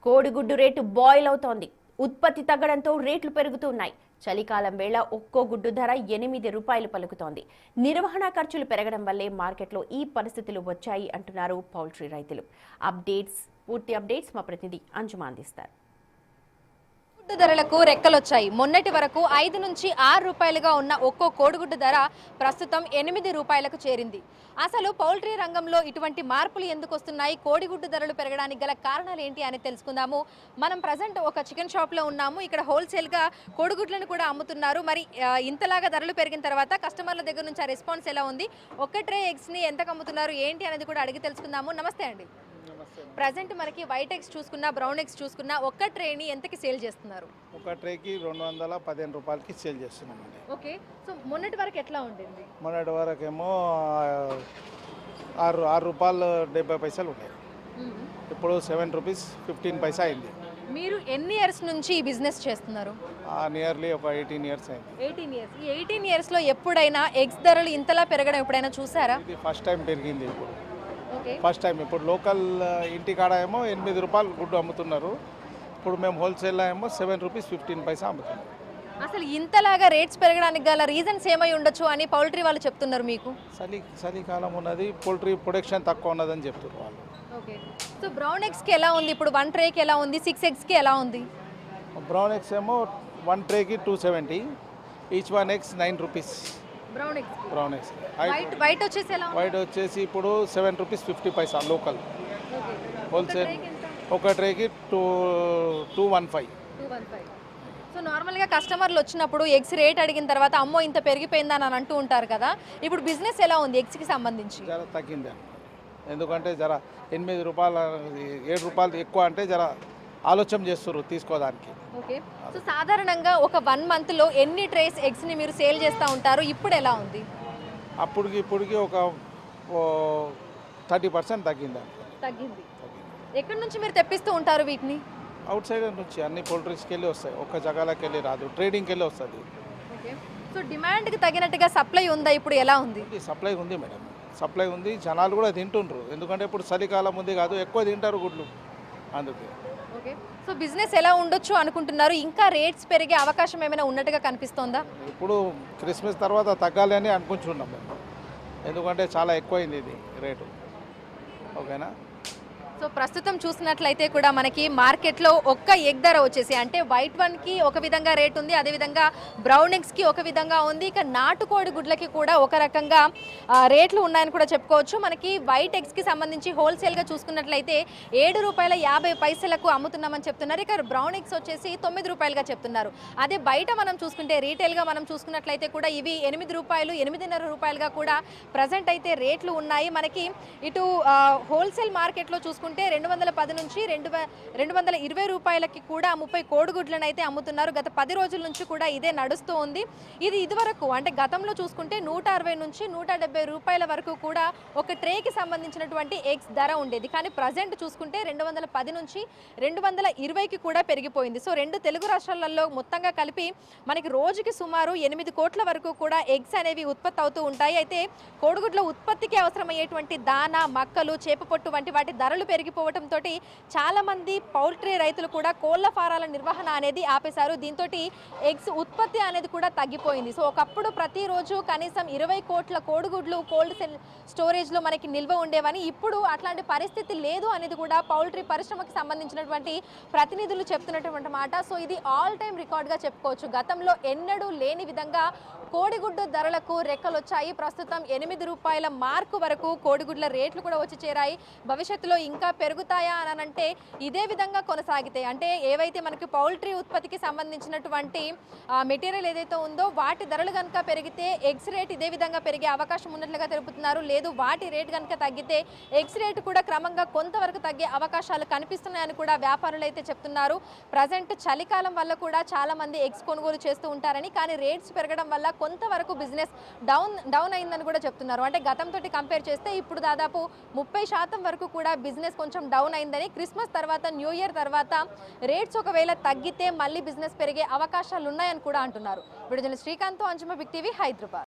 కోడిగుడ్డు rate boil అవుతోంది. ఉత్పత్తి తగ్గడంతో రేట్లు పెరుగుతున్నాయి. చలికాలం వేళ ఒక్కో గుడ్డు ధర 8 రూపాయలు పలుకుతోంది. నిర్వహణ ఖర్చులు పెరగడం వల్లే మార్కెట్లో ఈ పరిస్థితులు వచ్చాయి అంటున్నారు పౌల్ట్రీ రైతులు. పూర్తి అప్డేట్స్ మా ప్రతినిధి అంజుమా అందిస్తారు. గుడ్డు ధరలకు రెక్కలొచ్చాయి. మొన్నటి వరకు 5 నుంచి 6 రూపాయలుగా ఉన్న ఒక్కో కోడిగుడ్డు ధర ప్రస్తుతం 8 రూపాయలకు చేరింది. అసలు పౌల్ట్రీ రంగంలో ఇటువంటి మార్పులు ఎందుకు వస్తున్నాయి, కోడిగుడ్డు ధరలు పెరగడానికి గల కారణాలు ఏంటి అని తెలుసుకుందాము. మనం ప్రజెంట్ ఒక చికెన్ షాప్లో ఉన్నాము. ఇక్కడ హోల్సేల్గా కోడిగుడ్లను కూడా అమ్ముతున్నారు. మరి ఇంతలాగా ధరలు పెరిగిన తర్వాత కస్టమర్ల దగ్గర నుంచి ఆ రెస్పాన్స్ ఎలా ఉంది, ఒక్క ట్రే ఎగ్స్ని ఎంతకు అమ్ముతున్నారు ఏంటి అనేది కూడా అడిగి తెలుసుకుందాము. నమస్తే అండి. ప్రజెంట్ మనకి వైట్ ఎగ్స్ చూసుకున్నా, బ్రౌన్ ఎగ్స్ చూసుకున్నా ఒక్క ట్రేని ఎంతకి సేల్ చేస్తున్నారు? ఒక ట్రేకి 215 రూపాయలకి సేల్ చేస్తున్నామండి. ఓకే, సో మొన్నటి వరకు ఎట్లా ఉండింది? మొన్నటి వరకేమో 6 రూపాయలు 70 పైసలు ఉన్నాయి. ఇప్పుడు 7 రూపీస్ 15 పైసా అయింది. మీరు ఎన్ని ఇయర్స్ నుంచి ఈ బిజినెస్ చేస్తున్నారు? నియర్లీ ఒక 18 ఇయర్స్ అయింది. 18 ఇయర్స్. ఈ 18 ఇయర్స్లో ఎప్పుడైనా ఎగ్స్ ధరలు ఇంతలా పెరగడం ఎప్పుడైనా చూసారా? ఇది ఫస్ట్ టైం పెరిగింది. ఇప్పుడు ఓకే, ఫస్ట్ టైం. ఇప్పుడు లోకల్ ఇంటికాడ ఏమో 8 రూపాయలు గుడ్డు అమ్ముతున్నారు. ఇప్పుడు మేము హోల్సేల్లో ఏమో 7 రూపీస్ 15 పైసా అమ్ముతున్నాం. అసలు ఇంతలాగా రేట్స్ పెరగడానికి గల రీజన్స్ ఏమై ఉండొచ్చు అని పౌల్ట్రీ వాళ్ళు చెప్తున్నారు మీకు? చలికాలం ఉన్నది, పోల్ట్రీ ప్రొడక్షన్ తక్కువ ఉన్నదని చెప్తున్నారు వాళ్ళు. ఓకే, సో బ్రౌన్ ఎగ్స్కి ఎలా ఉంది ఇప్పుడు? 1 ట్రేకి ఎలా ఉంది? 6 ఎగ్స్కి ఎలా ఉంది? బ్రౌన్ ఎగ్స్ ఏమో 1 ట్రేకి 270, each 1 eggs 9 rupees. Brown eggs. Brown eggs. White వచ్చేసి ఎలా ఉంది? వైట్ వచ్చేసి ఇప్పుడు 7 రూపీస్ 50 పైసా లోకల్. హోల్సేల్ ఒక ట్రేకి 215. సో నార్మల్గా కస్టమర్లు వచ్చినప్పుడు ఎగ్స్ రేట్ అడిగిన తర్వాత అమ్మో ఇంత పెరిగిపోయిందని అని అంటూ ఉంటారు కదా, ఇప్పుడు బిజినెస్ ఎలా ఉంది ఎగ్స్కి సంబంధించి? జర తగ్గింది. ఎందుకంటే జర 8 రూపాయలు 7 రూపాయలు ఎక్కువ అంటే జర ఆలోచన చేస్తారు తీసుకోవడానికి. ఓకే, సో సాధారణంగా ఒక 1 మంత్లో ఎన్ని ట్రేస్ ఎగ్స్ని మీరు సేల్ చేస్తూ ఉంటారు? ఇప్పుడు ఎలా ఉంది? ఇప్పటికి ఒక 30% తగ్గింది. తగ్గింది. ఎక్కడి నుంచి మీరు తెప్పిస్తూ ఉంటారు వీటిని? అవుట్ సైడ్ నుంచి అన్ని పోల్ట్రీస్కి వెళ్ళి వస్తాయి. ఒక్క జగాలకి వెళ్ళి రాదు, ట్రేడింగ్కి వెళ్ళి వస్తుంది. ఓకే, సో డిమాండ్కి తగినట్టుగా సప్లై ఉందా? ఇప్పుడు ఎలా ఉంది? సప్లై ఉంది మేడం, సప్లై ఉంది. జనాలు కూడా తింటుండ్రు. ఎందుకంటే ఇప్పుడు చలికాలం ఉంది కాదు, ఎక్కువ తింటారు గుడ్లు, అందుకే. ఓకే, సో బిజినెస్ ఎలా ఉండొచ్చు అనుకుంటున్నారు? ఇంకా రేట్స్ పెరిగే అవకాశం ఏమైనా ఉన్నట్టుగా కనిపిస్తోందా? ఇప్పుడు క్రిస్మస్ తర్వాత తగ్గాలి అని అనుకుంటున్నాం మేము. ఎందుకంటే చాలా ఎక్కువైంది ఇది రేటు. ఓకేనా? సో ప్రస్తుతం చూసినట్లయితే కూడా మనకి మార్కెట్లో ఒక్క ఎగ్ ధర వచ్చేసి అంటే వైట్ వన్కి ఒక విధంగా రేట్ ఉంది, అదేవిధంగా బ్రౌన్ ఎగ్స్కి ఒక విధంగా ఉంది, ఇక నాటుకోడి గుడ్లకి కూడా ఒక రకంగా రేట్లు ఉన్నాయని కూడా చెప్పుకోవచ్చు. మనకి వైట్ ఎగ్స్కి సంబంధించి హోల్సేల్గా చూసుకున్నట్లయితే 7 రూపాయల 50 పైసలకు అమ్ముతున్నామని చెప్తున్నారు. ఇక బ్రౌన్ ఎగ్స్ వచ్చేసి 9 రూపాయలుగా చెప్తున్నారు. అదే బయట మనం చూసుకుంటే రీటైల్గా మనం చూసుకున్నట్లయితే కూడా ఇవి 8 రూపాయలు 8.5 రూపాయలుగా కూడా ప్రజెంట్ అయితే రేట్లు ఉన్నాయి. మనకి ఇటు హోల్సేల్ మార్కెట్లో చూసుకుంటే 210 నుంచి 220 రూపాయలకి కూడా 30 కోడిగుడ్లను అయితే అమ్ముతున్నారు. గత 10 రోజుల నుంచి కూడా ఇదే నడుస్తూ ఉంది. ఇది ఇదివరకు అంటే గతంలో చూసుకుంటే 160 నుంచి 170 రూపాయల వరకు కూడా ఒక ట్రేకి సంబంధించినటువంటి ఎగ్స్ ధర ఉండేది. కానీ ప్రజెంట్ చూసుకుంటే 210 నుంచి 220కి కూడా పెరిగిపోయింది. సో 2 తెలుగు రాష్ట్రాలలో మొత్తంగా కలిపి మనకి రోజుకి సుమారు 8 కోట్ల వరకు కూడా ఎగ్స్ అనేవి ఉత్పత్తి అవుతూ ఉంటాయి. అయితే కోడిగుడ్ల ఉత్పత్తికి అవసరమయ్యేటువంటి దానా, మక్కలు, చేపపొట్టు వంటి వాటి ధరలు పెరిగిపోవడంతో చాలా మంది పౌల్ట్రీ రైతులు కూడా కోళ్ల ఫారాల నిర్వహణ అనేది ఆపేశారు. దీంతో ఎగ్స్ ఉత్పత్తి అనేది కూడా తగ్గిపోయింది. సో ఒకప్పుడు ప్రతిరోజు కనీసం 20 కోట్ల కోడిగుడ్లు కోల్డ్ స్టోరేజ్లో మనకి నిల్వ ఉండేవని, ఇప్పుడు అట్లాంటి పరిస్థితి లేదు అనేది కూడా పౌల్ట్రీ పరిశ్రమకి సంబంధించినటువంటి ప్రతినిధులు చెప్తున్నటువంటి మాట. సో ఇది ఆల్ టైమ్ రికార్డ్గా చెప్పుకోవచ్చు. గతంలో ఎన్నడూ లేని విధంగా కోడిగుడ్డు ధరలకు రెక్కలు వచ్చాయి. ప్రస్తుతం 8 రూపాయల మార్కు వరకు కోడిగుడ్ల రేట్లు కూడా వచ్చి చేరాయి. భవిష్యత్తులో ఇంకా పెరుగుతాయా అని అంటే ఇదే విధంగా కొనసాగితాయి. అంటే ఏవైతే మనకి పౌల్ట్రీ ఉత్పత్తికి సంబంధించినటువంటి మెటీరియల్ ఏదైతే ఉందో వాటి ధరలు కనుక పెరిగితే ఎగ్స్ రేట్ ఇదే విధంగా పెరిగే అవకాశం ఉన్నట్లుగా తెలుపుతున్నారు. లేదు వాటి రేట్ కనుక తగ్గితే ఎగ్స్ రేట్ కూడా క్రమంగా కొంతవరకు తగ్గే అవకాశాలు కనిపిస్తున్నాయని కూడా వ్యాపారులు అయితే చెప్తున్నారు. ప్రజెంట్ చలికాలం వల్ల కూడా చాలా మంది ఎగ్స్ కొనుగోలు చేస్తూ ఉంటారని, కానీ రేట్స్ పెరగడం వల్ల కొంతవరకు బిజినెస్ డౌన్ అయిందని కూడా చెప్తున్నారు. అంటే గతంతో కంపేర్ చేస్తే ఇప్పుడు దాదాపు 30% వరకు కూడా బిజినెస్ కొంచెం డౌన్ అయిందని, క్రిస్మస్ తర్వాత న్యూ ఇయర్ తర్వాత రేట్స్ ఒకవేళ తగ్గితే మళ్ళీ బిజినెస్ పెరిగే అవకాశాలు ఉన్నాయని కూడా అంటున్నారు. Video journalist Srikanth, Anjuma, big TV, Hyderabad.